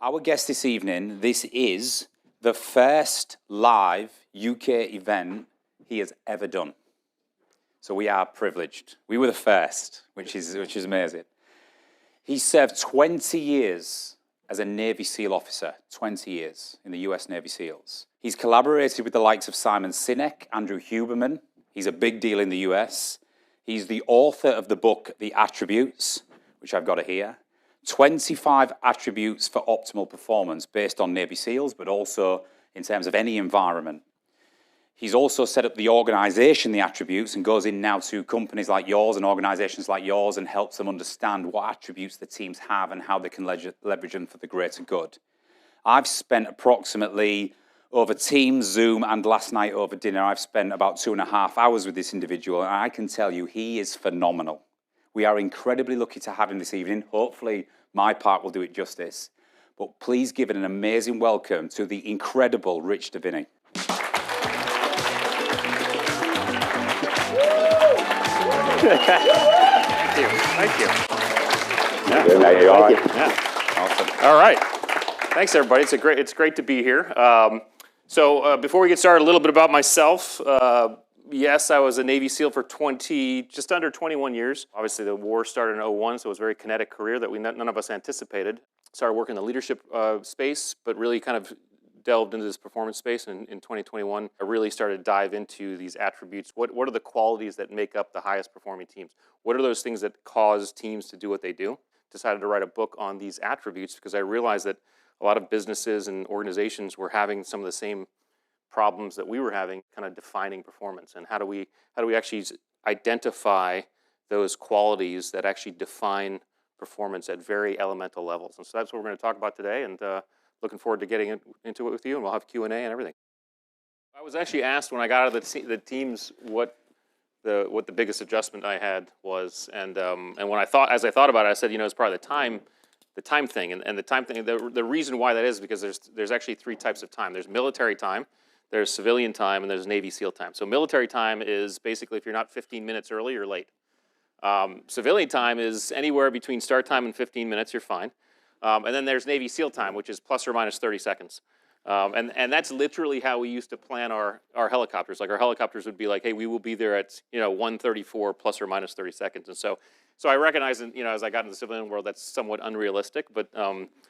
Our guest this evening, this is the first live UK event he has ever done. So we are privileged. We were the first, which is amazing. He served 20 years as a Navy SEAL officer, 20 years in the US Navy SEALs. He's collaborated with the likes of Simon Sinek, Andrew Huberman. He's a big deal in the US. He's the author of the book, The Attributes, which I've got here. 25 attributes for optimal performance based on Navy SEALs, but also in terms of any environment. He's also set up the organization, The Attributes, and goes in now to companies like yours and organizations like yours and helps them understand what attributes the teams have and how they can leverage them for the greater good. I've spent approximately, over Teams, Zoom, and last night over dinner, I've spent about 2.5 hours with this individual, and I can tell you he is phenomenal. We are incredibly lucky to have him this evening. Hopefully, my part will do it justice. But please give it an amazing welcome to the incredible Rich Diviney. Thank you. Thank you. Yeah. There you are. Yeah. Awesome. All right. Thanks, everybody. It's great to be here. So before we get started, a little bit about myself. Yes, I was a Navy SEAL for just under 21 years. Obviously, the war started in 2001, so it was a very kinetic career that none of us anticipated. Started working in the leadership space, but really kind of delved into this performance space. And in 2021, I really started to dive into these attributes. What are the qualities that make up the highest performing teams? What are those things that cause teams to do what they do? Decided to write a book on these attributes because I realized that a lot of businesses and organizations were having some of the same problems that we were having, kind of defining performance. And how do we actually identify those qualities that actually define performance at very elemental levels? And so that's what we're going to talk about today, and looking forward to getting into it with you, and we'll have Q&A and everything. I was actually asked when I got out of the teams what the biggest adjustment I had was, and when as I thought about it, I said, it's probably the time thing, and the time thing. The reason why that is because there's actually 3 types of time. There's military time, there's civilian time, and there's Navy SEAL time. So military time is basically if you're not 15 minutes early, you're late. Civilian time is anywhere between start time and 15 minutes, you're fine. And then there's Navy SEAL time, which is plus or minus 30 seconds. And that's literally how we used to plan our helicopters. Like our helicopters would be like, hey, we will be there at 1:34 plus or minus 30 seconds. And so I recognize, as I got into the civilian world, that's somewhat unrealistic. But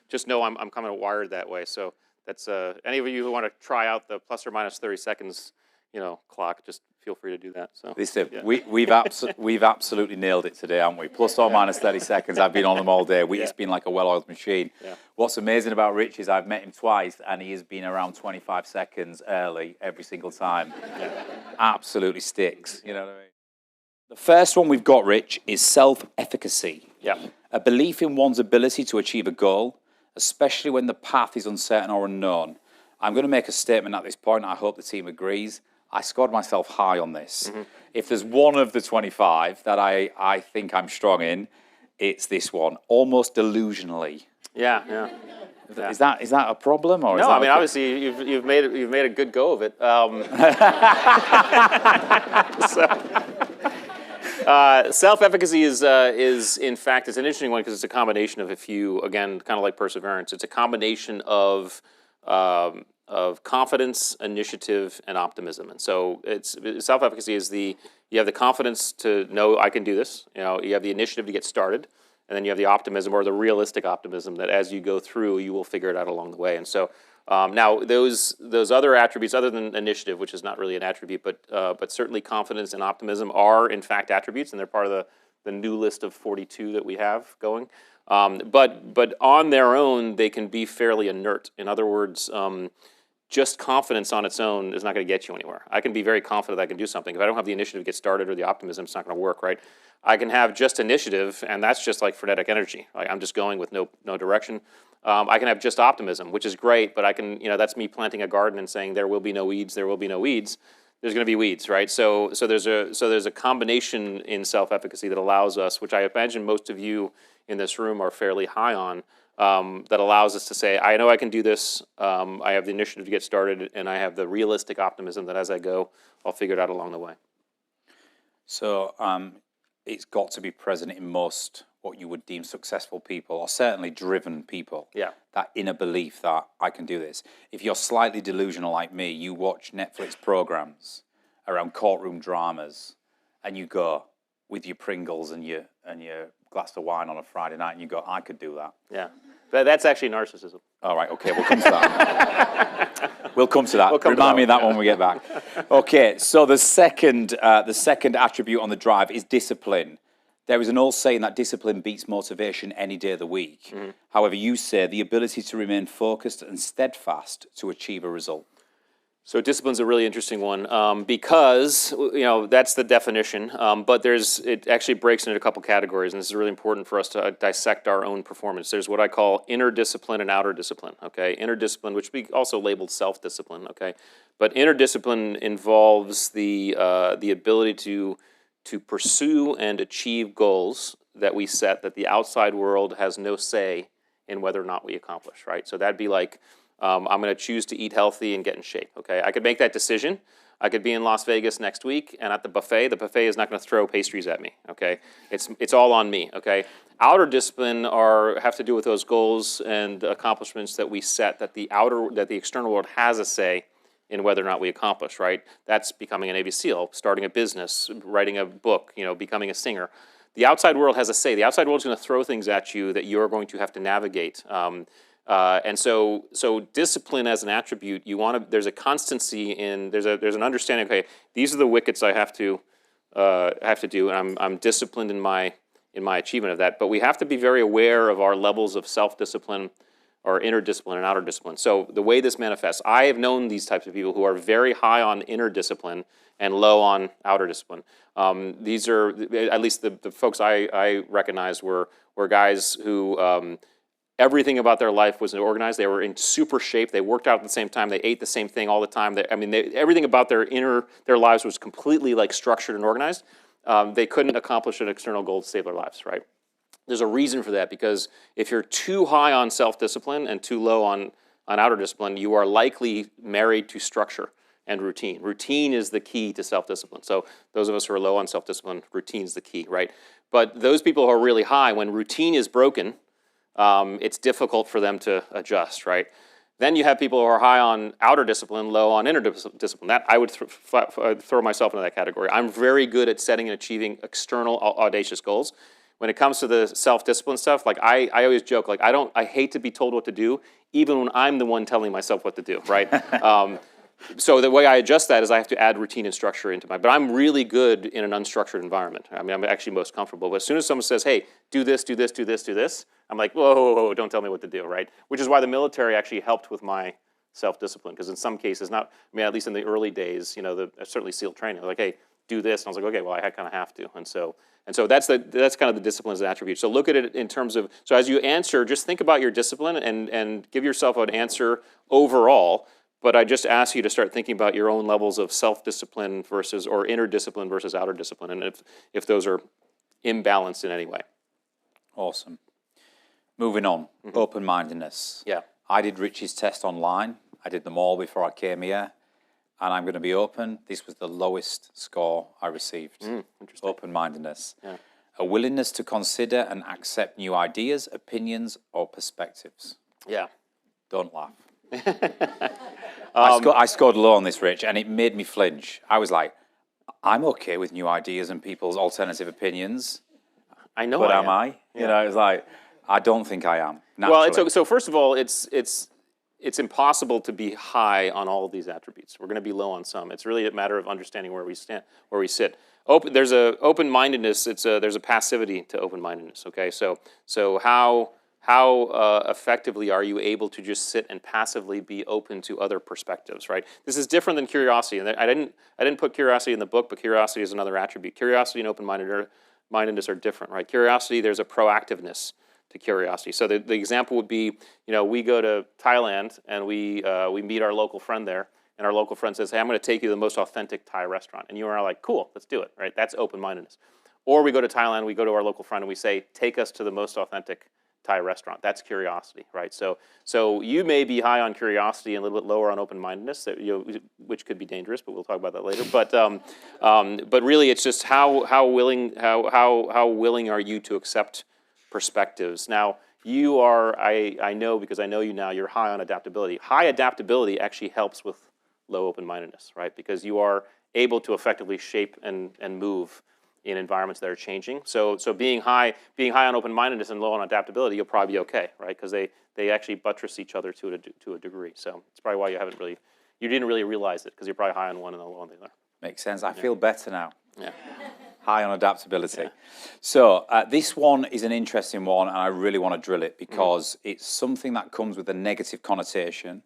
just know I'm kind of wired that way. So that's any of you who want to try out the plus or minus 30 seconds, clock, just feel free to do that. So listen, yeah. we've absolutely nailed it today, haven't we? Plus or minus 30 seconds. I've been on them all day. It's been like a well-oiled machine. Yeah. What's amazing about Rich is I've met him twice, and he has been around 25 seconds early every single time. Yeah. Absolutely sticks. You know what I mean? The first one we've got, Rich, is self-efficacy. Yeah. A belief in one's ability to achieve a goal, especially when the path is uncertain or unknown. I'm going to make a statement at this point. I hope the team agrees. I scored myself high on this. Mm-hmm. If there's one of the 25 that I think I'm strong in, it's this one. Almost delusionally. Yeah. Is that a problem, or no? Is that obviously you've made a good go of it. Self-efficacy is in fact it's an interesting one because it's a combination of a few, again, kind of like perseverance. It's a combination of confidence, initiative, and optimism. And so self-efficacy is you have the confidence to know I can do this. You have the initiative to get started, and then you have the optimism or the realistic optimism that as you go through, you will figure it out along the way. And so now those other attributes, other than initiative, which is not really an attribute, but certainly confidence and optimism are in fact attributes, and they're part of the new list of 42 that we have going. But on their own, they can be fairly inert. In other words, just confidence on its own is not going to get you anywhere. I can be very confident that I can do something. If I don't have the initiative to get started or the optimism, it's not going to work, right? I can have just initiative, and that's just like frenetic energy. I'm just going with no direction. I can have just optimism, which is great, but I can, that's me planting a garden and saying there will be no weeds, there will be no weeds. There's going to be weeds, right? So there's a combination in self-efficacy that allows us, which I imagine most of you in this room are fairly high on, that allows us to say, I know I can do this, I have the initiative to get started, and I have the realistic optimism that as I go, I'll figure it out along the way. So it's got to be present in most what you would deem successful people, or certainly driven people. Yeah. That inner belief that I can do this. If you're slightly delusional like me, you watch Netflix programs around courtroom dramas, and you go with your Pringles and your glass of wine on a Friday night, and you go, I could do that. Yeah. But that's actually narcissism. All right, okay, we'll come to that. We'll come to that. We'll come to Remind that me of that when we get back. Okay, so the second attribute on the drive is discipline. There is an old saying that discipline beats motivation any day of the week. Mm-hmm. However, you say the ability to remain focused and steadfast to achieve a result. So discipline's a really interesting one because that's the definition. But it actually breaks into a couple categories, and this is really important for us to dissect our own performance. There's what I call inner discipline and outer discipline. Okay, inner discipline, which we also labeled self-discipline. Okay, but inner discipline involves the ability to pursue and achieve goals that we set that the outside world has no say in whether or not we accomplish. Right. So that'd be like, I'm going to choose to eat healthy and get in shape, okay? I could make that decision. I could be in Las Vegas next week, and at the buffet is not going to throw pastries at me, okay? It's all on me, okay? Outer discipline have to do with those goals and accomplishments that we set that the external world has a say in whether or not we accomplish, right? That's becoming a Navy SEAL, starting a business, writing a book, becoming a singer. The outside world has a say. The outside world is going to throw things at you that you're going to have to navigate. And so discipline as an attribute, there's a constancy there's an understanding. Okay, these are the wickets I have to do, and I'm disciplined in my achievement of that. But we have to be very aware of our levels of self-discipline, or inner discipline and outer discipline. So the way this manifests, I have known these types of people who are very high on inner discipline and low on outer discipline. These are, at least the folks I recognized were guys who. Everything about their life was organized. They were in super shape. They worked out at the same time. They ate the same thing all the time. Everything about their lives was completely structured and organized. They couldn't accomplish an external goal to save their lives, right? There's a reason for that, because if you're too high on self-discipline and too low on outer discipline, you are likely married to structure and routine. Routine is the key to self-discipline. So those of us who are low on self-discipline, routine is the key, right? But those people who are really high, when routine is broken, it's difficult for them to adjust, right? Then you have people who are high on outer discipline, low on inner discipline. That I would throw myself into that category. I'm very good at setting and achieving external audacious goals. When it comes to the self-discipline stuff, I always joke, I hate to be told what to do, even when I'm the one telling myself what to do, right? So the way I adjust that is I have to add routine and structure into but I'm really good in an unstructured environment. I'm actually most comfortable. But as soon as someone says, hey, do this, do this, do this, do this, I'm like, whoa, don't tell me what to do, right? Which is why the military actually helped with my self-discipline, because in some cases, at least in the early days, certainly SEAL training, like, hey, do this, and I was like, okay, well, I kind of have to, and so that's kind of the discipline as an attribute. So look at it in terms of, so as you answer, just think about your discipline and give yourself an answer overall. But I just ask you to start thinking about your own levels of self-discipline or inner discipline versus outer discipline, and if those are imbalanced in any way. Awesome. Moving on, open-mindedness. Yeah. I did Rich's test online. I did them all before I came here, and I'm going to be open. This was the lowest score I received. Interesting. Open-mindedness. Yeah. A willingness to consider and accept new ideas, opinions, or perspectives. Yeah. Don't laugh. I scored low on this, Rich, and it made me flinch. I was like, I'm okay with new ideas and people's alternative opinions. I know, but I am I? Yeah. It's like, I don't think I am. Naturally. Well, so first of all, it's impossible to be high on all of these attributes. We're going to be low on some. It's really a matter of understanding where we sit. There's a open-mindedness. There's a passivity to open-mindedness. Okay, so how effectively are you able to just sit and passively be open to other perspectives, right? This is different than curiosity. And I didn't put curiosity in the book, but curiosity is another attribute. Curiosity and open-mindedness are different, right? Curiosity, there's a proactiveness to curiosity. So the example would be, we go to Thailand and we meet our local friend there, and our local friend says, hey, I'm going to take you to the most authentic Thai restaurant. And you are like, cool, let's do it, right? That's open-mindedness. Or we go to Thailand, we go to our local friend and we say, take us to the most authentic Thai restaurant. That's curiosity, right? So you may be high on curiosity and a little bit lower on open-mindedness, which could be dangerous, but we'll talk about that later. But really, it's just how willing are you to accept perspectives? Now, you are, I know because I know you now, you're high on adaptability. High adaptability actually helps with low open-mindedness, right? Because you are able to effectively shape and move in environments that are changing. So being high on open-mindedness and low on adaptability, you'll probably be okay, right? Because they actually buttress each other to a degree. So it's probably why you didn't really realize it, because you're probably high on one and low on the other. Makes sense. I feel better now. Yeah. High on adaptability. Yeah. So this one is an interesting one, and I really want to drill it because it's something that comes with a negative connotation.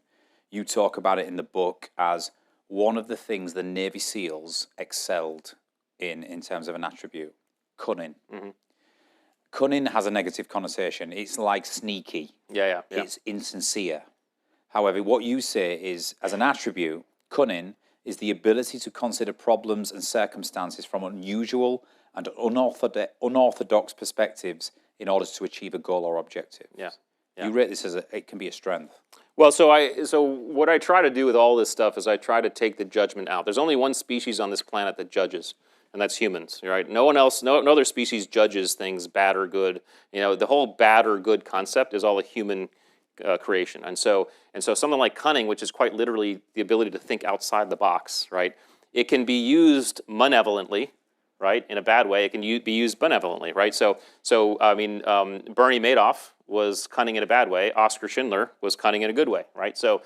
You talk about it in the book as one of the things the Navy SEALs excelled in terms of an attribute: cunning. Cunning has a negative connotation. It's like sneaky. Yeah. It's insincere. However, what you say is, as an attribute, cunning is the ability to consider problems and circumstances from unusual and unorthodox perspectives in order to achieve a goal or objective. Yeah. You rate this as it can be a strength. Well, so what I try to do with all this stuff is I try to take the judgment out. There's only one species on this planet that judges, and that's humans, right? No one else, no other species judges things bad or good. The whole bad or good concept is all a human creation. And so something like cunning, which is quite literally the ability to think outside the box, right? It can be used malevolently, right? In a bad way, it can be used benevolently, right? So Bernie Madoff was cunning in a bad way. Oskar Schindler was cunning in a good way, right? So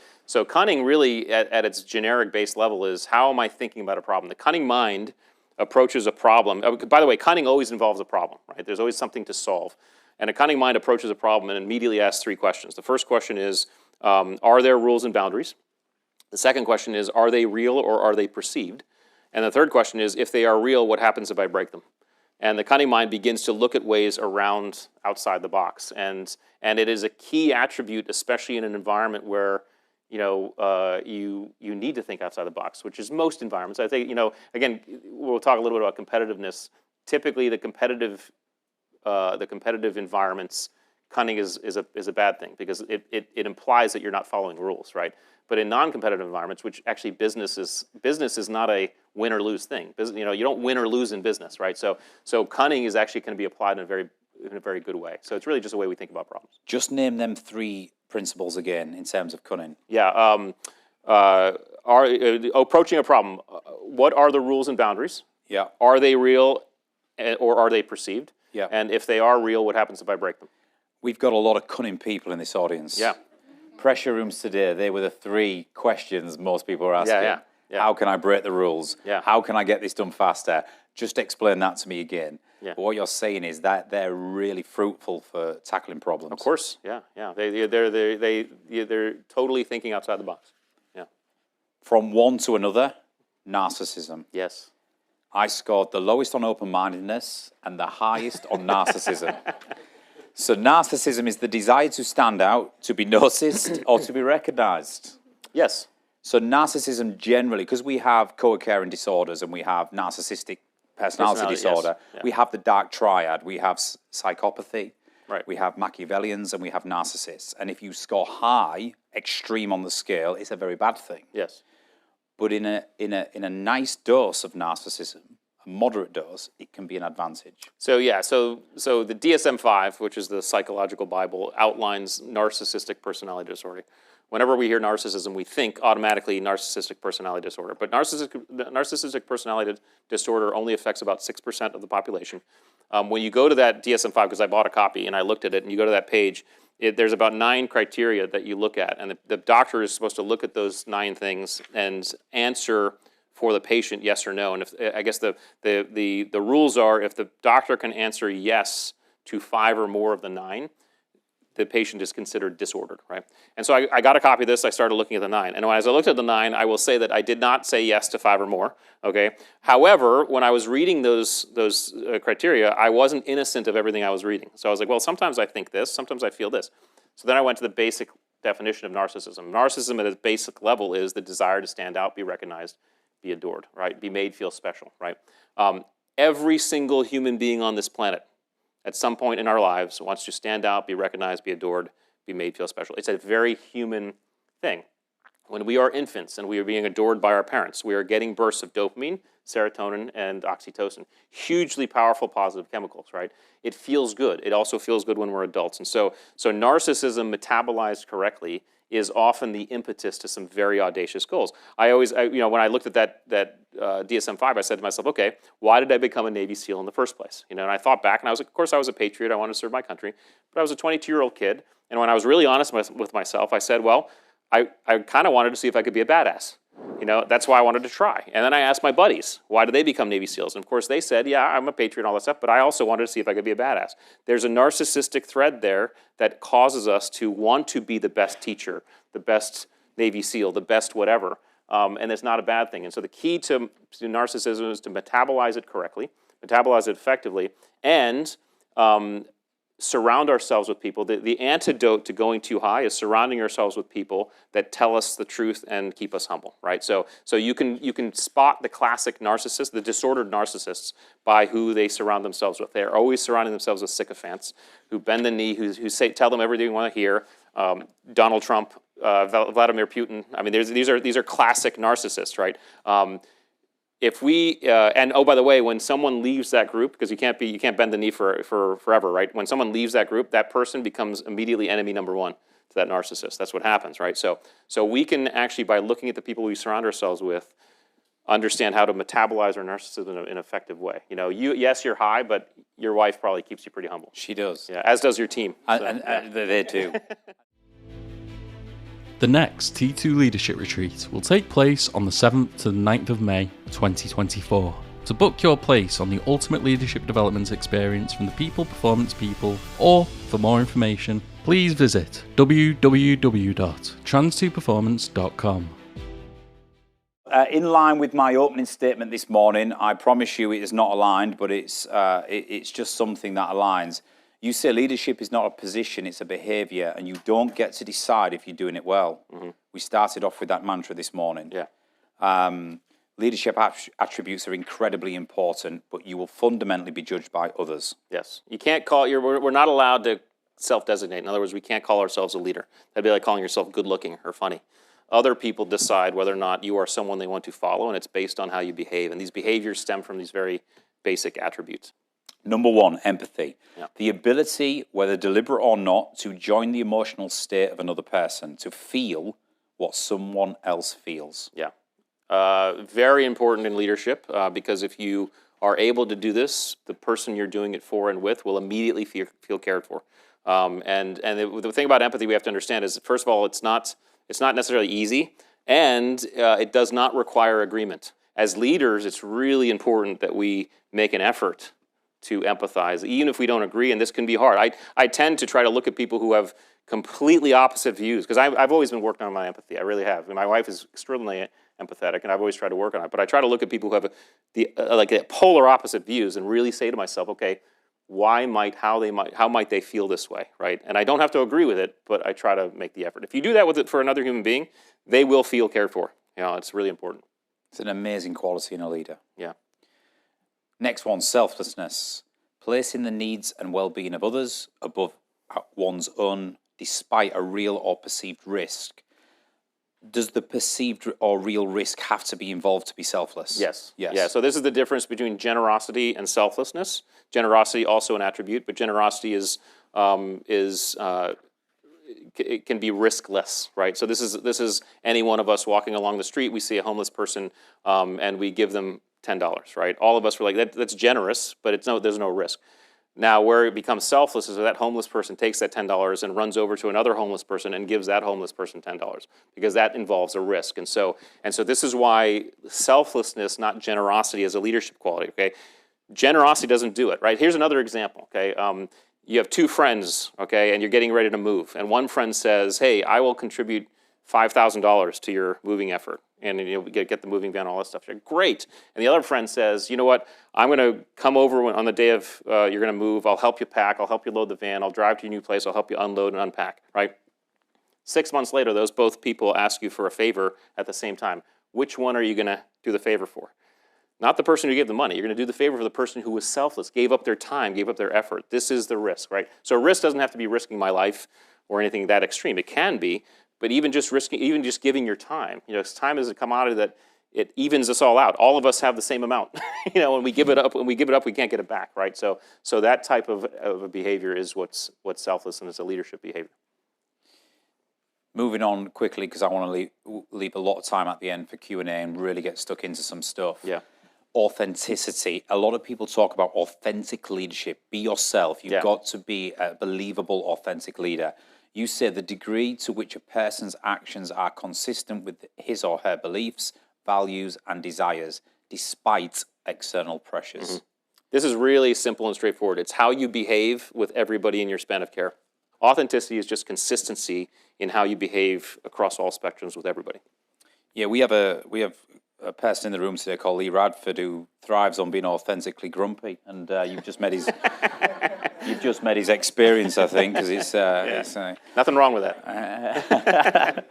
cunning really at its generic base level is, how am I thinking about a problem? The cunning mind approaches a problem. By the way, cunning always involves a problem, right? There's always something to solve. And a cunning mind approaches a problem and immediately asks three questions. The first question is, are there rules and boundaries? The second question is, are they real or are they perceived? And the third question is, if they are real, what happens if I break them? And the cunning mind begins to look at ways around outside the box. And it is a key attribute, especially in an environment where you need to think outside the box, which is most environments. I think, again, we'll talk a little bit about competitiveness. Typically, the competitive environments, cunning is a bad thing, because it implies that you're not following rules, right? But in non-competitive environments, which actually business is not a win or lose thing. You don't win or lose in business, right? So cunning is actually going to be applied in a very good way. So it's really just a way we think about problems. Just name them three principles again in terms of cunning. Yeah. Approaching a problem. What are the rules and boundaries? Yeah. Are they real or are they perceived? Yeah. And if they are real, what happens if I break them? We've got a lot of cunning people in this audience. Yeah. Pressure rooms today, they were the three questions most people are asking. Yeah. How can I break the rules? Yeah. How can I get this done faster? Just explain that to me again. Yeah. But what you're saying is that they're really fruitful for tackling problems. Of course, yeah. They're totally thinking outside the box. Yeah. From one to another, narcissism. Yes. I scored the lowest on open-mindedness and the highest on narcissism. So narcissism is the desire to stand out, to be noticed, or to be recognized. Yes. So narcissism generally, because we have co-occurring disorders and we have narcissistic personality disorder, yes. Yeah. we have the dark triad, we have psychopathy, right. We have Machiavellians, and we have narcissists. And if you score high, extreme on the scale, it's a very bad thing. Yes. But in a nice dose of narcissism, a moderate dose, it can be an advantage. So the DSM-5, which is the psychological Bible, outlines narcissistic personality disorder. Whenever we hear narcissism, we think automatically narcissistic personality disorder. But narcissistic personality disorder only affects about 6% of the population. When you go to that DSM-5, because I bought a copy and I looked at it, and you go to that page, there's about 9 criteria that you look at, and the doctor is supposed to look at those 9 things and answer for the patient yes or no. And if I guess the rules are, if the doctor can answer yes to 5 or more of the 9, the patient is considered disordered, right? And so I got a copy of this. I started looking at the 9. And as I looked at the 9, I will say that I did not say yes to 5 or more, okay? However, when I was reading those criteria, I wasn't innocent of everything I was reading. So I was like, well, sometimes I think this, sometimes I feel this. So then I went to the basic definition of narcissism. Narcissism at its basic level is the desire to stand out, be recognized, be adored, right? Be made feel special, right? Every single human being on this planet at some point in our lives wants to stand out, be recognized, be adored, be made feel special. It's a very human thing. When we are infants and we are being adored by our parents, we are getting bursts of dopamine, serotonin, and oxytocin. Hugely powerful positive chemicals, right? It feels good. It also feels good when we're adults. And so narcissism metabolized correctly is often the impetus to some very audacious goals. When I looked at that DSM-5, I said to myself, okay, why did I become a Navy SEAL in the first place? And I thought back, and I was, of course, I was a patriot. I wanted to serve my country, but I was a 22-year-old kid. And when I was really honest with myself, I said, well, I kind of wanted to see if I could be a badass. That's why I wanted to try. And then I asked my buddies, why did they become Navy SEALs? And of course they said, yeah, I'm a patriot and all that stuff, but I also wanted to see if I could be a badass. There's a narcissistic thread there that causes us to want to be the best teacher, the best Navy SEAL, the best whatever, and it's not a bad thing. And so the key to narcissism is to metabolize it correctly, metabolize it effectively, and surround ourselves with people. The antidote to going too high is surrounding ourselves with people that tell us the truth and keep us humble, right? So you can spot the classic narcissists, the disordered narcissists, by who they surround themselves with. They're always surrounding themselves with sycophants who bend the knee, who tell them everything you want to hear. Donald Trump, Vladimir Putin. I mean, these are classic narcissists, right? If we and oh, by the way, when someone leaves that group, because you can't bend the knee for forever, right? When someone leaves that group, that person becomes immediately enemy number one to that narcissist. That's what happens, right? So we can actually, by looking at the people we surround ourselves with, understand how to metabolize our narcissism in an effective way. Yes, you're high, but your wife probably keeps you pretty humble. She does. Yeah, as does your team. And they do. The next T2 Leadership Retreat will take place on the 7th to the 9th of May 2024. To book your place on the ultimate leadership development experience from the People Performance People, or for more information, please visit www.trans2performance.com. In line with my opening statement this morning, I promise you it is not aligned, but it's just something that aligns. You say leadership is not a position, it's a behavior, and you don't get to decide if you're doing it well. Mm-hmm. We started off with that mantra this morning. Yeah. Leadership attributes are incredibly important, but you will fundamentally be judged by others. Yes. You can't call, we're not allowed to self-designate. In other words, we can't call ourselves a leader. That'd be like calling yourself good-looking or funny. Other people decide whether or not you are someone they want to follow, and it's based on how you behave. And these behaviors stem from these very basic attributes. Number one, empathy. Yeah. The ability, whether deliberate or not, to join the emotional state of another person, to feel what someone else feels. Yeah. Very important in leadership because if you are able to do this, the person you're doing it for and with will immediately feel cared for. And the thing about empathy we have to understand is, first of all, it's not necessarily easy, and it does not require agreement. As leaders, it's really important that we make an effort to empathize, even if we don't agree, and this can be hard. I tend to try to look at people who have completely opposite views, because I've always been working on my empathy. I really have. And my wife is extremely empathetic, and I've always tried to work on it. But I try to look at people who have the polar opposite views and really say to myself, okay, how might they feel this way, right? And I don't have to agree with it, but I try to make the effort. If you do that with it for another human being, they will feel cared for. It's really important. It's an amazing quality in a leader. Yeah. Next one, selflessness. Placing the needs and well-being of others above one's own, despite a real or perceived risk. Does the perceived or real risk have to be involved to be selfless? Yes. Yeah, so this is the difference between generosity and selflessness. Generosity also an attribute, but generosity it can be riskless, right? So this is any one of us walking along the street, we see a homeless person, and we give them $10, right? All of us were like, that's generous, but there's no risk. Now, where it becomes selfless is where that homeless person takes that $10 and runs over to another homeless person and gives that homeless person $10, because that involves a risk. And so this is why selflessness, not generosity, is a leadership quality, okay? Generosity doesn't do it, right? Here's another example, okay? You have two friends, okay, and you're getting ready to move, and one friend says, hey, I will contribute $5,000 to your moving effort, and get the moving van, all that stuff. Great. And the other friend says, you know what, I'm going to come over on the day of you're going to move. I'll help you pack. I'll help you load the van. I'll drive to your new place. I'll help you unload and unpack, right? 6 months later, both people ask you for a favor at the same time. Which one are you going to do the favor for? not the person who gave the money. You're going to do the favor for the person who was selfless, gave up their time, gave up their effort. This is the risk, right? So risk doesn't have to be risking my life or anything that extreme. It can be, but even just giving your time. Time is a commodity that it evens us all out. All of us have the same amount. When we give it up, we can't get it back, right? So that type of a behavior is what's selfless, and it's a leadership behavior. Moving on quickly, because I want to leave a lot of time at the end for Q&A and really get stuck into some stuff. Yeah. Authenticity. A lot of people talk about authentic leadership. Be yourself. You've got to be a believable, authentic leader. You say the degree to which a person's actions are consistent with his or her beliefs, values, and desires, despite external pressures. Mm-hmm. This is really simple and straightforward. It's how you behave with everybody in your span of care. Authenticity is just consistency in how you behave across all spectrums with everybody. Yeah, we have a person in the room today called Lee Radford who thrives on being authentically grumpy, and you've just met his experience, I think, because it's nothing wrong with that.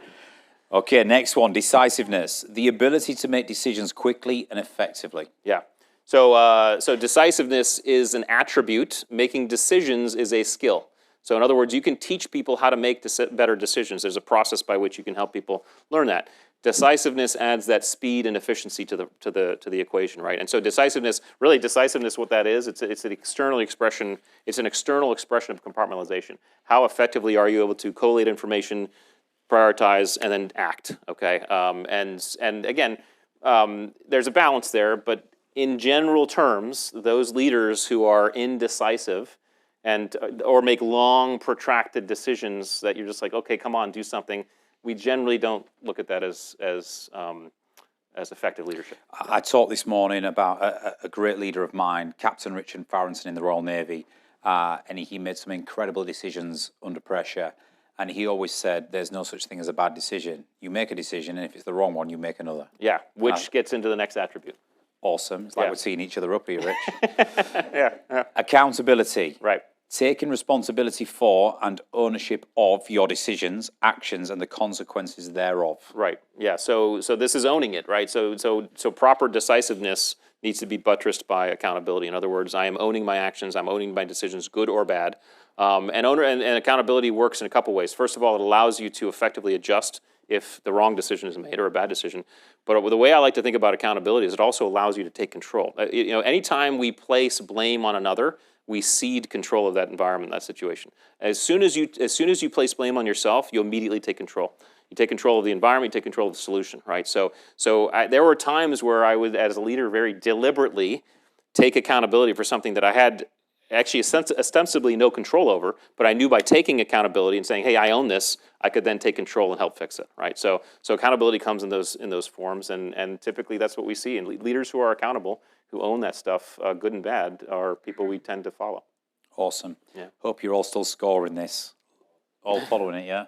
Okay, next one, decisiveness, the ability to make decisions quickly and effectively. Yeah. So decisiveness is an attribute. Making decisions is a skill. So in other words, you can teach people how to make better decisions. There's a process by which you can help people learn that. Decisiveness adds that speed and efficiency to the equation, right? And so decisiveness, what that is, it's an external expression. It's an external expression of compartmentalization. How effectively are you able to collate information, prioritize, and then act? Okay, and again, there's a balance there, but in general terms, those leaders who are indecisive or make long, protracted decisions that you're just like, okay, come on, do something. We generally don't look at that as effective leadership. I talked this morning about a great leader of mine, Captain Richard Farrington in the Royal Navy, and he made some incredible decisions under pressure. And he always said, there's no such thing as a bad decision. You make a decision, and if it's the wrong one, you make another. Yeah, which gets into the next attribute. Awesome. It's like we're seeing each other up here, Rich. Yeah. Accountability. Right. Taking responsibility for and ownership of your decisions, actions, and the consequences thereof. Right. Yeah. So this is owning it, right? So proper decisiveness needs to be buttressed by accountability. In other words, I am owning my actions. I'm owning my decisions, good or bad. And accountability works in a couple ways. First of all, it allows you to effectively adjust if the wrong decision is made or a bad decision. But the way I like to think about accountability is it also allows you to take control. Anytime we place blame on another, we cede control of that environment, that situation. As soon as you place blame on yourself, you immediately take control. You take control of the environment, you take control of the solution, right? So there were times where I would, as a leader, very deliberately take accountability for something that I had actually ostensibly no control over, but I knew by taking accountability and saying, hey, I own this, I could then take control and help fix it, right? So accountability comes in those forms, and typically that's what we see. And leaders who are accountable, who own that stuff, good and bad, are people we tend to follow. Awesome. Yeah. Hope you're all still scoring this. All following it, yeah?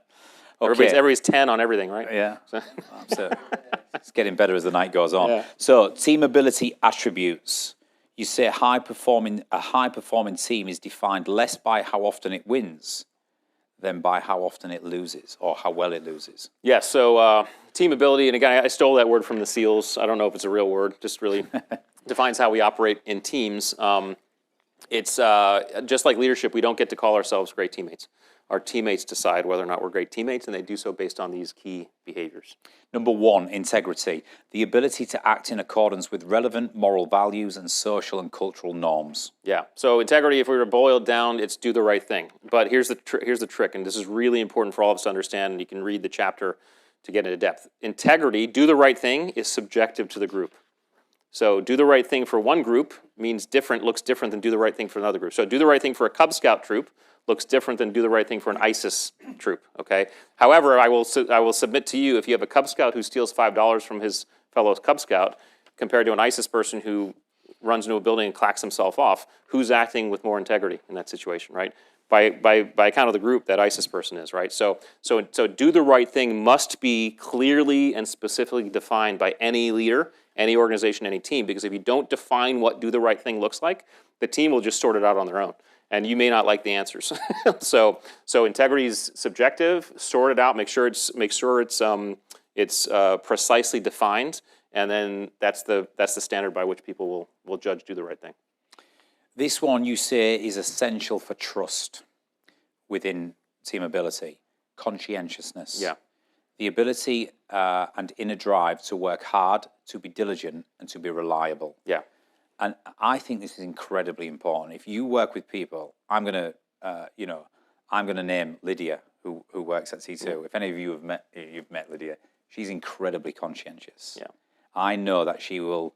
Okay. Everybody's 10 on everything, right? Yeah. So it's getting better as the night goes on. Yeah. So team ability attributes. You say a high-performing team is defined less by how often it wins than by how often it loses or how well it loses. Yeah, so team ability, and again, I stole that word from the SEALs. I don't know if it's a real word, just really defines how we operate in teams. It's just like leadership, we don't get to call ourselves great teammates. Our teammates decide whether or not we're great teammates, and they do so based on these key behaviors. Number one, integrity. The ability to act in accordance with relevant moral values and social and cultural norms. Yeah, so integrity, if we were to boil it down, it's do the right thing. But here's the trick, and this is really important for all of us to understand, and you can read the chapter to get into depth. Integrity, do the right thing, is subjective to the group. So do the right thing for one group looks different than do the right thing for another group. So do the right thing for a Cub Scout troop looks different than do the right thing for an ISIS troop, okay? However, I will submit to you, if you have a Cub Scout who steals $5 from his fellow Cub Scout compared to an ISIS person who runs into a building and clacks himself off, who's acting with more integrity in that situation, right? By account of the group, that ISIS person is, right? So do the right thing must be clearly and specifically defined by any leader, any organization, any team, because if you don't define what do the right thing looks like, the team will just sort it out on their own. And you may not like the answers. So integrity is subjective. Sort it out. Make sure it's precisely defined, and then that's the standard by which people will judge do the right thing. This one you say is essential for trust within team ability, conscientiousness. Yeah. The ability and inner drive to work hard, to be diligent, and to be reliable. Yeah. And I think this is incredibly important. If you work with people, I'm going to name Lydia, who works at T2. Mm. If any of you you've met Lydia, she's incredibly conscientious. Yeah. I know that you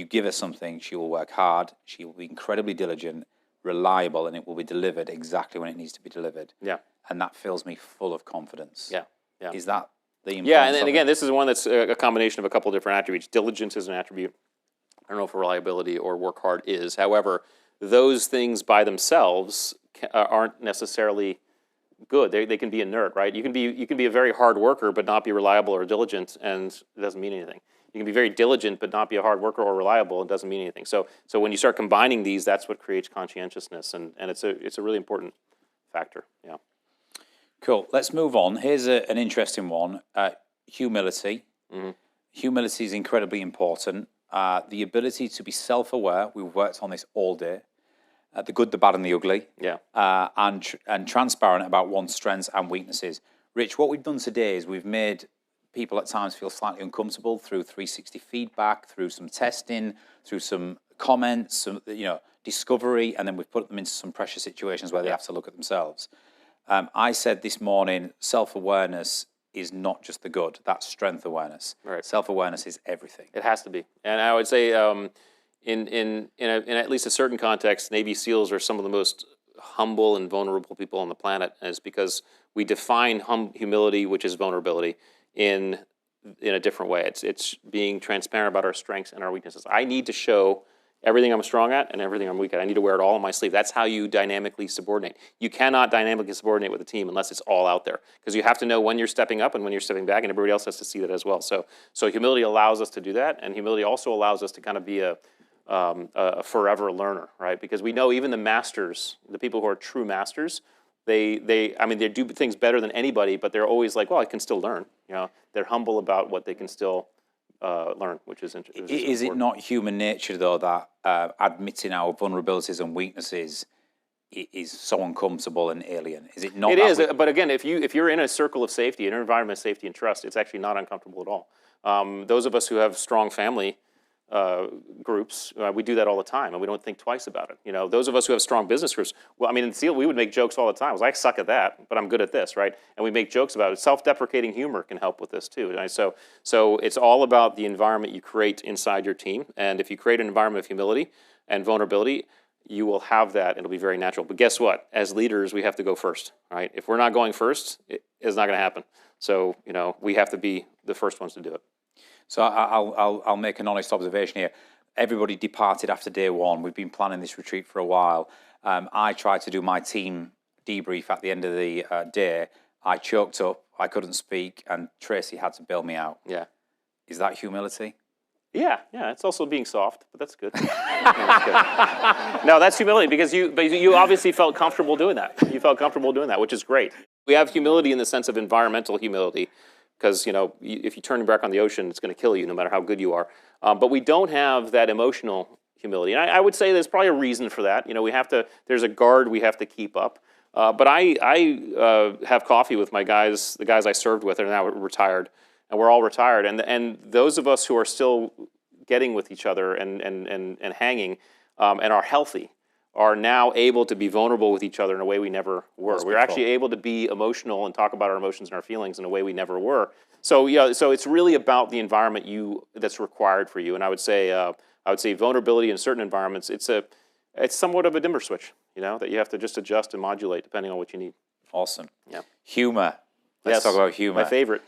give her something, she will work hard, she will be incredibly diligent, reliable, and it will be delivered exactly when it needs to be delivered. Yeah. And that fills me full of confidence. Yeah. Yeah. Is that the importance Yeah, and of again, it? this is one that's a combination of a couple different attributes. Diligence is an attribute. I don't know if reliability or work hard is. However, those things by themselves aren't necessarily good. They can be inert, right? You can be a very hard worker but not be reliable or diligent, and it doesn't mean anything. You can be very diligent but not be a hard worker or reliable, and it doesn't mean anything. So when you start combining these, that's what creates conscientiousness, and it's a really important factor. Yeah. Cool. Let's move on. Here's an interesting one. Humility. Mm-hmm. Humility is incredibly important. The ability to be self-aware. We've worked on this all day. The good, the bad, and the ugly. Yeah. And transparent about one's strengths and weaknesses. Rich, what we've done today is we've made people at times feel slightly uncomfortable through 360 feedback, through some testing, through some comments, some discovery, and then we've put them into some pressure situations where they have to look at themselves. I said this morning, self-awareness is not just the good, that's strength awareness. Right. Self-awareness is everything. It has to be. And I would say in at least a certain context, Navy SEALs are some of the most humble and vulnerable people on the planet, and it's because we define humility, which is vulnerability, in a different way. It's being transparent about our strengths and our weaknesses. I need to show everything I'm strong at and everything I'm weak at. I need to wear it all on my sleeve. That's how you dynamically subordinate. You cannot dynamically subordinate with a team unless it's all out there, because you have to know when you're stepping up and when you're stepping back, and everybody else has to see that as well. So humility allows us to do that, and humility also allows us to kind of be a forever learner, right? Because we know even the masters, the people who are true masters, they do things better than anybody, but they're always like, well, I can still learn. They're humble about what they can still learn, which is interesting. Is it not human nature, though, that admitting our vulnerabilities and weaknesses is so uncomfortable and alien? Is it not? It is, but again, if you're in a circle of safety, in an environment of safety and trust, it's actually not uncomfortable at all. Those of us who have strong family groups, we do that all the time, and we don't think twice about it. Those of us who have strong business groups, in SEAL, we would make jokes all the time. I suck at that, but I'm good at this, right? And we make jokes about it. Self-deprecating humor can help with this too. Right? So it's all about the environment you create inside your team, and if you create an environment of humility and vulnerability, you will have that. It'll be very natural. But guess what? As leaders, we have to go first, right? If we're not going first, it's not going to happen. So we have to be the first ones to do it. So I'll make an honest observation here. Everybody departed after day one. We've been planning this retreat for a while. I tried to do my team debrief at the end of the day. I choked up, I couldn't speak, and Tracy had to bail me out. Yeah. Is that humility? Yeah, it's also being soft, but that's good. That's good. No, that's humility, because you obviously felt comfortable doing that. You felt comfortable doing that, which is great. We have humility in the sense of environmental humility, because if you turn your back on the ocean, it's going to kill you no matter how good you are. But we don't have that emotional humility, and I would say there's probably a reason for that. There's a guard we have to keep up. But I have coffee with my guys. The guys I served with are now retired, and we're all retired. And those of us who are still getting with each other and hanging and are healthy are now able to be vulnerable with each other in a way we never were. We're actually able to be emotional and talk about our emotions and our feelings in a way we never were. So it's really about the environment that's required for you. And I would say vulnerability in certain environments, it's somewhat of a dimmer switch, that you have to just adjust and modulate depending on what you need. Awesome. Yeah. Humor. Let's talk about humor. My favorite.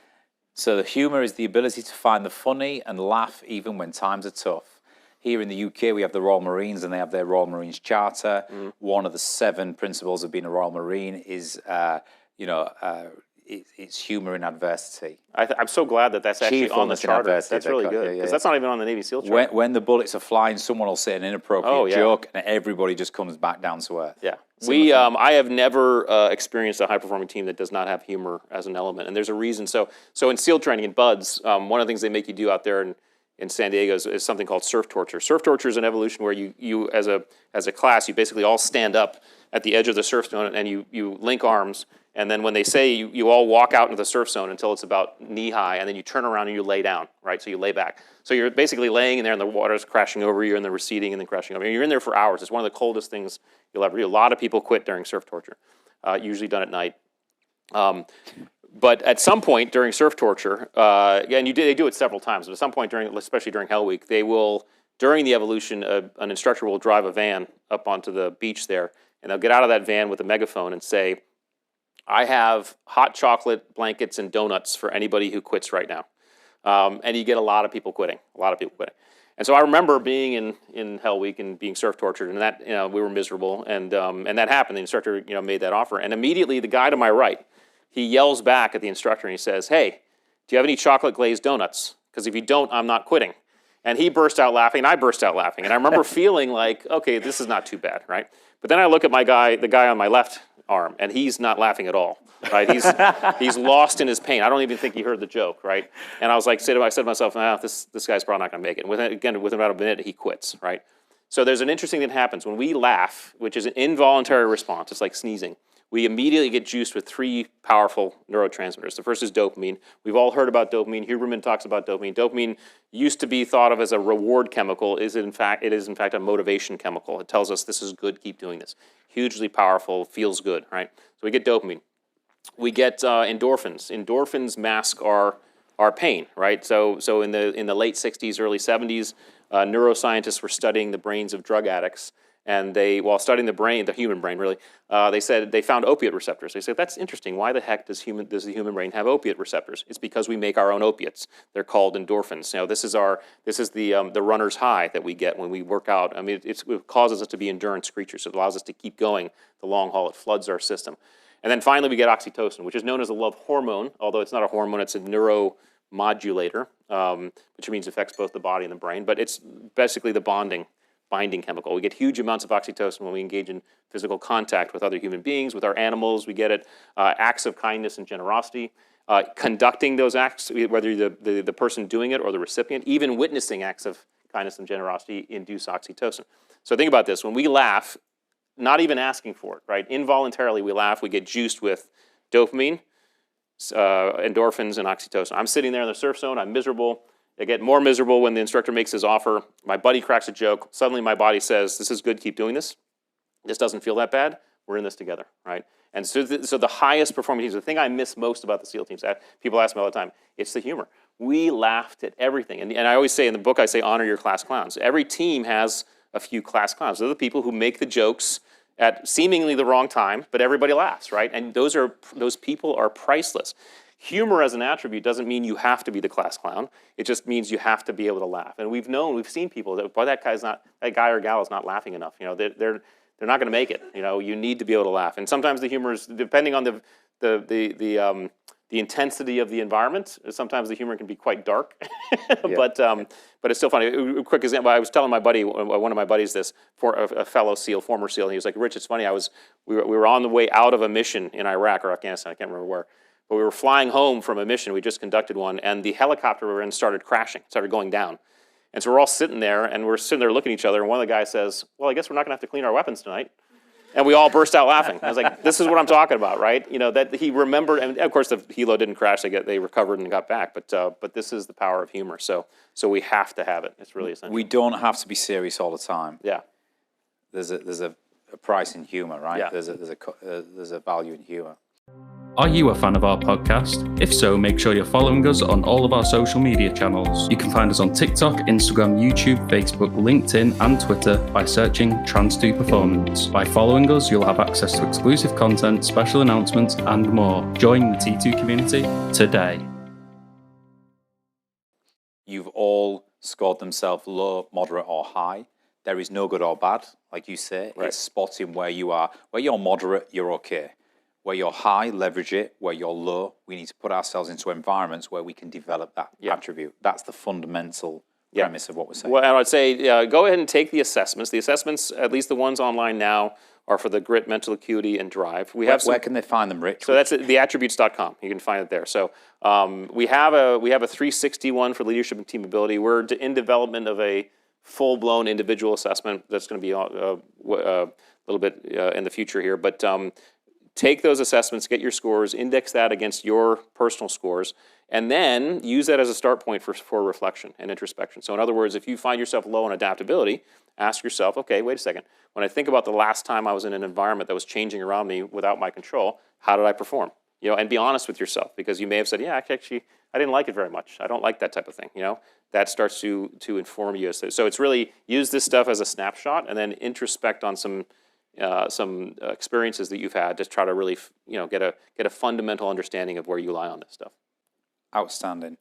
So the humor is the ability to find the funny and laugh even when times are tough. Here in the UK, we have the Royal Marines, and they have their Royal Marines Charter. Mm-hmm. One of the 7 principles of being a Royal Marine is, it's humor in adversity. I'm so glad that's actually on the charter. That's really good, because that's not even on the Navy SEAL charter. When the bullets are flying, someone will say an inappropriate joke, and everybody just comes back down to earth. Yeah. I have never experienced a high-performing team that does not have humor as an element, and there's a reason. So in SEAL training, in BUDS, one of the things they make you do out there in San Diego is something called surf torture. Surf torture is an evolution where you as a class, you basically all stand up at the edge of the surf zone and you link arms, and then when they say you all walk out into the surf zone until it's about knee high, and then you turn around and you lay down, right? So you lay back. So you're basically laying in there and the water's crashing over you and then receding and then crashing over you. You're in there for hours. It's one of the coldest things you'll ever do. A lot of people quit during surf torture, usually done at night. But at some point during surf torture, and they do it several times, but at some point especially during Hell Week, during the evolution, an instructor will drive a van up onto the beach there, and they'll get out of that van with a megaphone and say, I have hot chocolate, blankets, and donuts for anybody who quits right now. And you get a lot of people quitting, And so I remember being in Hell Week and being surf tortured, and that, we were miserable, and that happened. The instructor, made that offer, and immediately the guy to my right, he yells back at the instructor and he says, hey, do you have any chocolate glazed donuts? Because if you don't, I'm not quitting. And he burst out laughing, and I burst out laughing. And I remember feeling like, okay, this is not too bad, right? But then I look at the guy on my left arm, and he's not laughing at all, right? He's lost in his pain. I don't even think he heard the joke, right? And I was like, I said to myself, this guy's probably not going to make it. And within about a minute, he quits, right? So there's an interesting thing that happens. When we laugh, which is an involuntary response, it's like sneezing, we immediately get juiced with 3 powerful neurotransmitters. The first is dopamine. We've all heard about dopamine. Huberman talks about dopamine. Dopamine used to be thought of as a reward chemical. It is in fact a motivation chemical. It tells us this is good, keep doing this. Hugely powerful, feels good, right? So we get dopamine. We get endorphins. Endorphins mask our pain, right? So in the late 60s, early 70s, neuroscientists were studying the brains of drug addicts. And while studying the human brain really, they said they found opiate receptors. They said, that's interesting. Why the heck does the human brain have opiate receptors? It's because we make our own opiates. They're called endorphins. This is the runner's high that we get when we work out. I mean, it causes us to be endurance creatures. It allows us to keep going the long haul. It floods our system. And then finally we get oxytocin, which is known as a love hormone, although it's not a hormone, it's a neuromodulator, which means affects both the body and the brain. But it's basically the binding chemical. We get huge amounts of oxytocin when we engage in physical contact with other human beings, with our animals. We get it, acts of kindness and generosity, conducting those acts, whether you're the person doing it or the recipient, even witnessing acts of kindness and generosity induce oxytocin. So think about this. When we laugh, not even asking for it, right? Involuntarily we laugh, we get juiced with dopamine, endorphins, and oxytocin. I'm sitting there in the surf zone, I'm miserable. I get more miserable when the instructor makes his offer. My buddy cracks a joke. Suddenly my body says, this is good, keep doing this. This doesn't feel that bad. We're in this together, right? And so the highest performing teams, the thing I miss most about the SEAL teams, people ask me all the time, it's the humor. We laughed at everything. And I always say in the book, I say, honor your class clowns. Every team has a few class clowns. They're the people who make the jokes at seemingly the wrong time, but everybody laughs, right? And those people are priceless. Humor as an attribute doesn't mean you have to be the class clown. It just means you have to be able to laugh. And we've seen people that, boy, that guy or gal is not laughing enough. They're not going to make it. You need to be able to laugh. And sometimes the humor is, depending on the intensity of the environment, sometimes the humor can be quite dark. But it's still funny. A quick example, I was telling one of my buddies this, for a fellow SEAL, former SEAL, and he was like, Rich, it's funny, we were on the way out of a mission in Iraq or Afghanistan, I can't remember where. But we were flying home from a mission, we just conducted one, and the helicopter we were in started crashing, started going down. And so we're all sitting there, and we're sitting there looking at each other, and one of the guys says, well, I guess we're not going to have to clean our weapons tonight. And we all burst out laughing. I was like, this is what I'm talking about, right? That he remembered, and of course the helo didn't crash, they recovered and got back, but this is the power of humor, so we have to have it. It's really essential. We don't have to be serious all the time. Yeah. There's a price in humor, right? Yeah. There's a value in humor. Are you a fan of our podcast? If so, make sure you're following us on all of our social media channels. You can find us on TikTok, Instagram, YouTube, Facebook, LinkedIn, and Twitter by searching Trans2 Performance. By following us, you'll have access to exclusive content, special announcements, and more. Join the T2 community today. You've all scored themselves low, moderate, or high. There is no good or bad, like you say. Right. It's spotting where you are. Where you're moderate, you're okay. Where you're high, leverage it. Where you're low, we need to put ourselves into environments where we can develop that attribute. That's the fundamental premise of what we're saying. Well, and I'd say go ahead and take the assessments. The assessments, at least the ones online now, are for the grit, mental acuity, and drive. We Where, have some, where can they find them, Rich? so that's at theattributes.com. You can find it there. So we have a 360 one for leadership and team ability. We're in development of a full-blown individual assessment that's going to be a little bit in the future here. But take those assessments, get your scores, index that against your personal scores, and then use that as a start point for reflection and introspection. So in other words, if you find yourself low on adaptability, ask yourself, okay, wait a second. When I think about the last time I was in an environment that was changing around me without my control, how did I perform? You know, and be honest with yourself, because you may have said, yeah, actually, I didn't like it very much. I don't like that type of thing, you know? That starts to inform you. So it's really use this stuff as a snapshot and then introspect on some experiences that you've had to try to really, get a fundamental understanding of where you lie on this stuff. Outstanding.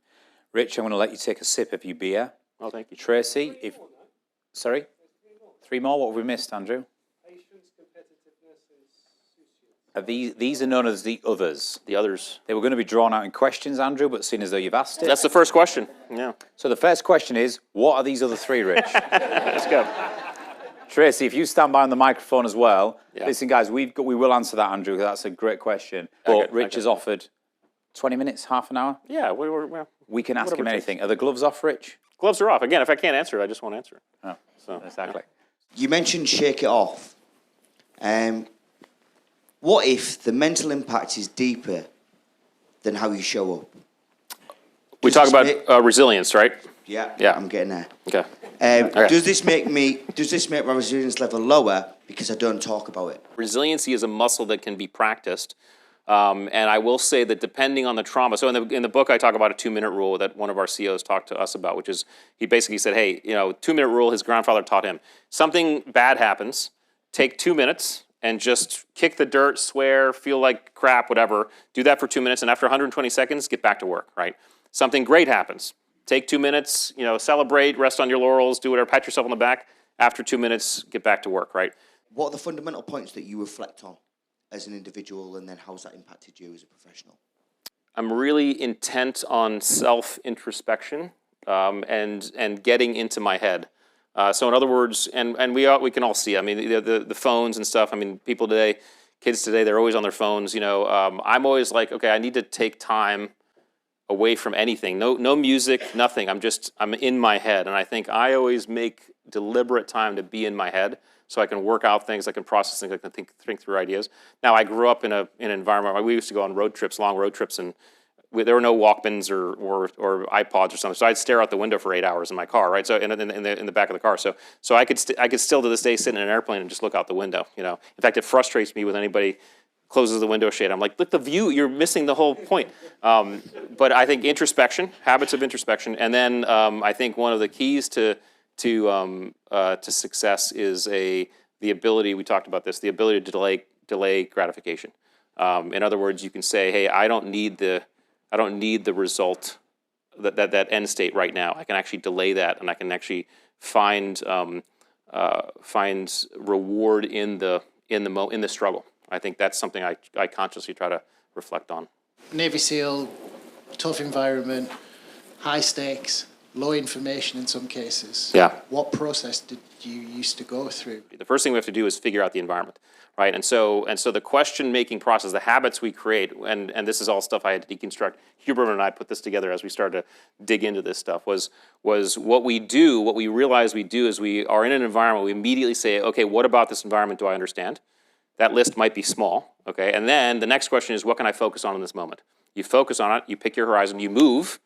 Rich, I'm going to let you take a sip of your beer. Oh, thank you. Tracy, sorry? 3 more? What have we missed, Andrew? Patience, competitiveness, and These are known as the others. The others. They were going to be drawn out in questions, Andrew, but seeing as though you've asked it. That's the first question. Yeah. So the first question is, what are these other 3, Rich? Let's go. Tracy, if you stand by on the microphone as well. Yeah. Listen, guys, we will answer that, Andrew, because that's a great question. But Rich has offered 20 minutes, half an hour. Yeah, We can ask him Whatever it anything. Are the gloves off, Rich? gloves are off. Again, if I can't answer it, I just won't answer it. Oh, So exactly. You mentioned shake it off. What if the mental impact is deeper than how you show up? we Does talk this about make- resilience, right? Yeah, Yeah. I'm getting there. Okay. Does this make my resilience level lower because I don't talk about it? Resiliency is a muscle that can be practiced. And I will say that depending on the trauma, so in the book I talk about a 2-minute rule that one of our CEOs talked to us about, which is he basically said, hey, 2-minute rule, his grandfather taught him. Something bad happens, take 2 minutes and just kick the dirt, swear, feel like crap, whatever. Do that for 2 minutes, and after 120 seconds, get back to work, right? Something great happens. Take 2 minutes, celebrate, rest on your laurels, do whatever, pat yourself on the back. After 2 minutes, get back to work, right? What are the fundamental points that you reflect on as an individual, and then how's that impacted you as a professional? I'm really intent on self-introspection and getting into my head. So in other words, and we can all see, I mean, the phones and stuff, I mean, people today, kids today, they're always on their phones, I'm always like, okay, I need to take time away from anything. No music, nothing. I'm in my head. And I think I always make deliberate time to be in my head so I can work out things, I can process things, I can think through ideas. Now, I grew up in an environment, we used to go on road trips, long road trips, and there were no Walkmans or iPods or something. So I'd stare out the window for 8 hours in my car, right? So in the back of the car. So I could still to this day sit in an airplane and just look out the window. In fact, it frustrates me when anybody closes the window shade. I'm like, look, the view. You're missing the whole point. But I think introspection, habits of introspection, and then I think one of the keys to success is the ability. We talked about this. The ability to delay gratification. In other words, you can say, hey, I don't need the result, that end state right now. I can actually delay that, and I can actually find reward in the struggle. I think that's something I consciously try to reflect on. Navy SEAL, tough environment, high stakes, low information in some cases. Yeah. What process did you used to go through? The first thing we have to do is figure out the environment, right? And so the question-making process, the habits we create, and this is all stuff I had to deconstruct. Hubert and I put this together as we started to dig into this stuff, was what we do, what we realize we do is we are in an environment, we immediately say, okay, what about this environment do I understand? That list might be small, okay? And then the next question is, what can I focus on in this moment? You focus on it, you pick your horizon, you move,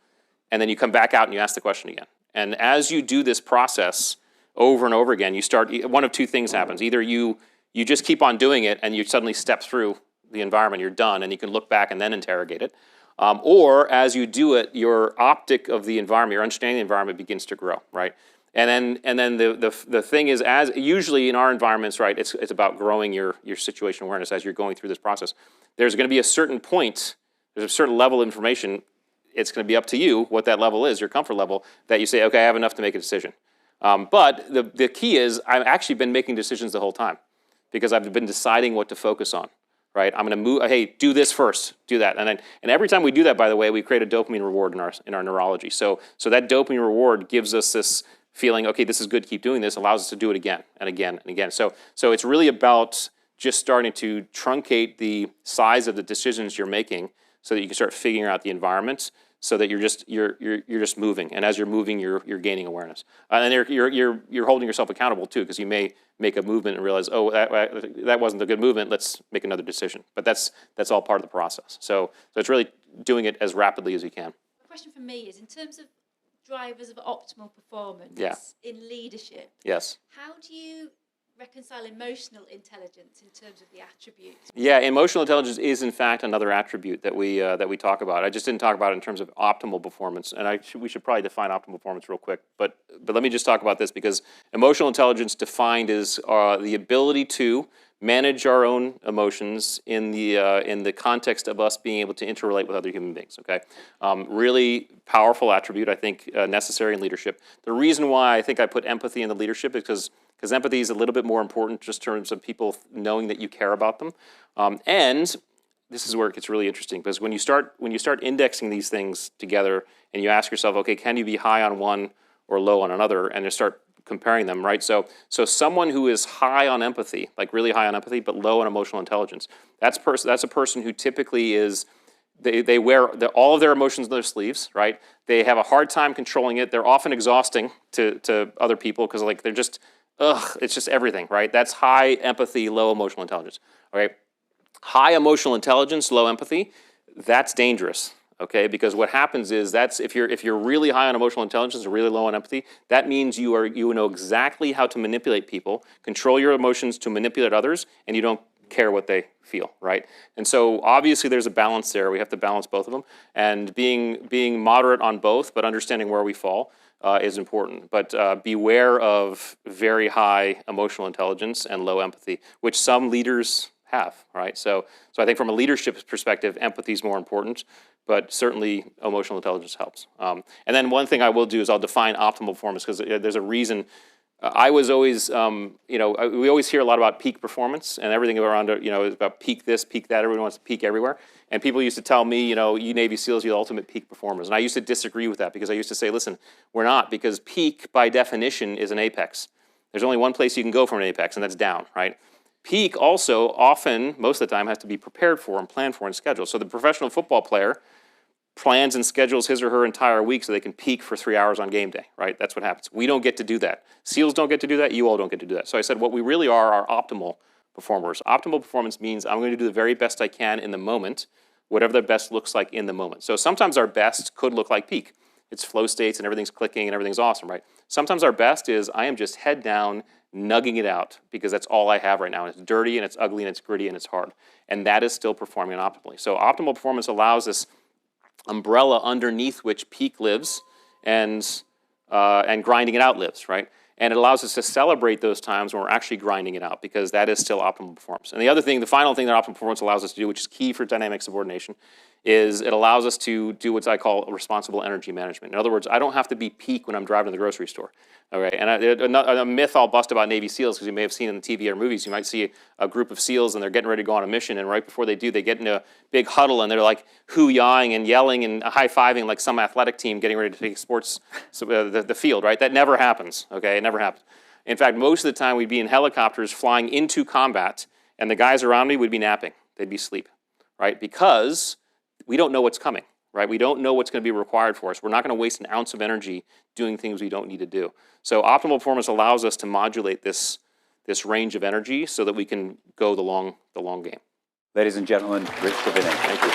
and then you come back out and you ask the question again. And as you do this process over and over again, you start, one of two things happens. Either you just keep on doing it and you suddenly step through the environment, you're done, and you can look back and then interrogate it. Or as you do it, your optic of the environment, your understanding of the environment begins to grow, right? And then the thing is, as usually in our environments, right, it's about growing your situation awareness as you're going through this process. There's going to be a certain point, there's a certain level of information. It's going to be up to you what that level is, your comfort level, that you say, okay, I have enough to make a decision. But the key is, I've actually been making decisions the whole time because I've been deciding what to focus on, right? I'm going to move. Hey, do this first, do that, and every time we do that, by the way, we create a dopamine reward in our neurology. So that dopamine reward gives us this feeling, okay, this is good, keep doing this, allows us to do it again and again and again. So it's really about just starting to truncate the size of the decisions you're making so that you can start figuring out the environments so that you're just moving. And as you're moving, you're gaining awareness. And you're holding yourself accountable too, because you may make a movement and realize, oh, that wasn't a good movement, let's make another decision. But that's all part of the process. So it's really doing it as rapidly as you can. A question for me is, in terms of drivers of optimal performance in leadership, yes. How do you reconcile emotional intelligence in terms of the attributes? Yeah, emotional intelligence is in fact another attribute that we talk about. I just didn't talk about it in terms of optimal performance, and we should probably define optimal performance real quick. But let me just talk about this, because emotional intelligence defined is the ability to manage our own emotions in the context of us being able to interrelate with other human beings. Okay, really powerful attribute, I think, necessary in leadership. The reason why I think I put empathy in the leadership is because empathy is a little bit more important just in terms of people knowing that you care about them. And this is where it gets really interesting, because when you start indexing these things together and you ask yourself, okay, can you be high on one or low on another, and you start comparing them, right? So someone who is high on empathy, like really high on empathy, but low on emotional intelligence, that's a person who typically is, they wear all of their emotions in their sleeves, right? They have a hard time controlling it. They're often exhausting to other people because like they're just, it's just everything, right? That's high empathy, low emotional intelligence, okay? High emotional intelligence, low empathy, that's dangerous, okay? Because what happens is if you're really high on emotional intelligence or really low on empathy, that means you know exactly how to manipulate people, control your emotions to manipulate others, and you don't care what they feel, right? And so obviously there's a balance there. We have to balance both of them, and being moderate on both, but understanding where we fall is important. But beware of very high emotional intelligence and low empathy, which some leaders have, right? So I think from a leadership perspective, empathy is more important, but certainly emotional intelligence helps. And then one thing I will do is I'll define optimal performance, because there's a reason. I was always, we always hear a lot about peak performance, and everything around it, is about peak this, peak that. Everyone wants to peak everywhere. And people used to tell me, you Navy SEALs, you're the ultimate peak performers. And I used to disagree with that, because I used to say, listen, we're not, because peak by definition is an apex. There's only one place you can go from an apex, and that's down, right? Peak also often, most of the time, has to be prepared for and planned for and scheduled. So the professional football player plans and schedules his or her entire week so they can peak for 3 hours on game day, right? That's what happens. We don't get to do that. SEALs don't get to do that. You all don't get to do that. So I said what we really are optimal performers. Optimal performance means I'm going to do the very best I can in the moment, whatever the best looks like in the moment. So sometimes our best could look like peak. It's flow states and everything's clicking and everything's awesome, right? Sometimes our best is I am just head down, nugging it out, because that's all I have right now. And it's dirty and it's ugly and it's gritty and it's hard. And that is still performing optimally. So optimal performance allows this umbrella underneath which peak lives and grinding it out lives, right? And it allows us to celebrate those times when we're actually grinding it out, because that is still optimal performance. And the final thing that optimal performance allows us to do, which is key for dynamic subordination, is it allows us to do what I call responsible energy management. In other words, I don't have to be peak when I'm driving to the grocery store. Okay, and a myth I'll bust about Navy SEALs, because you may have seen in the TV or movies, you might see a group of SEALs and they're getting ready to go on a mission, and right before they do, they get into a big huddle and they're like hoo-yawing and yelling and high-fiving like some athletic team getting ready to take sports, the field, right? That never happens, okay? It never happens. In fact, most of the time we'd be in helicopters flying into combat, and the guys around me would be napping. They'd be asleep, right? Because we don't know what's coming, right? We don't know what's going to be required for us. We're not going to waste an ounce of energy doing things we don't need to do. So optimal performance allows us to modulate this range of energy so that we can go the long game. Ladies and gentlemen, Rich Diviney. Thank you.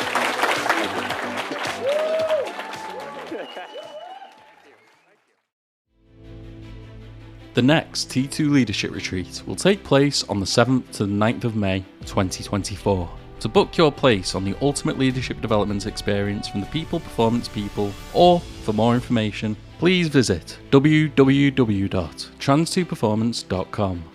The next T2 Leadership Retreat will take place on the 7th to the 9th of May 2024. To book your place on the ultimate leadership development experience from the People Performance People, or for more information, please visit www.trans2performance.com.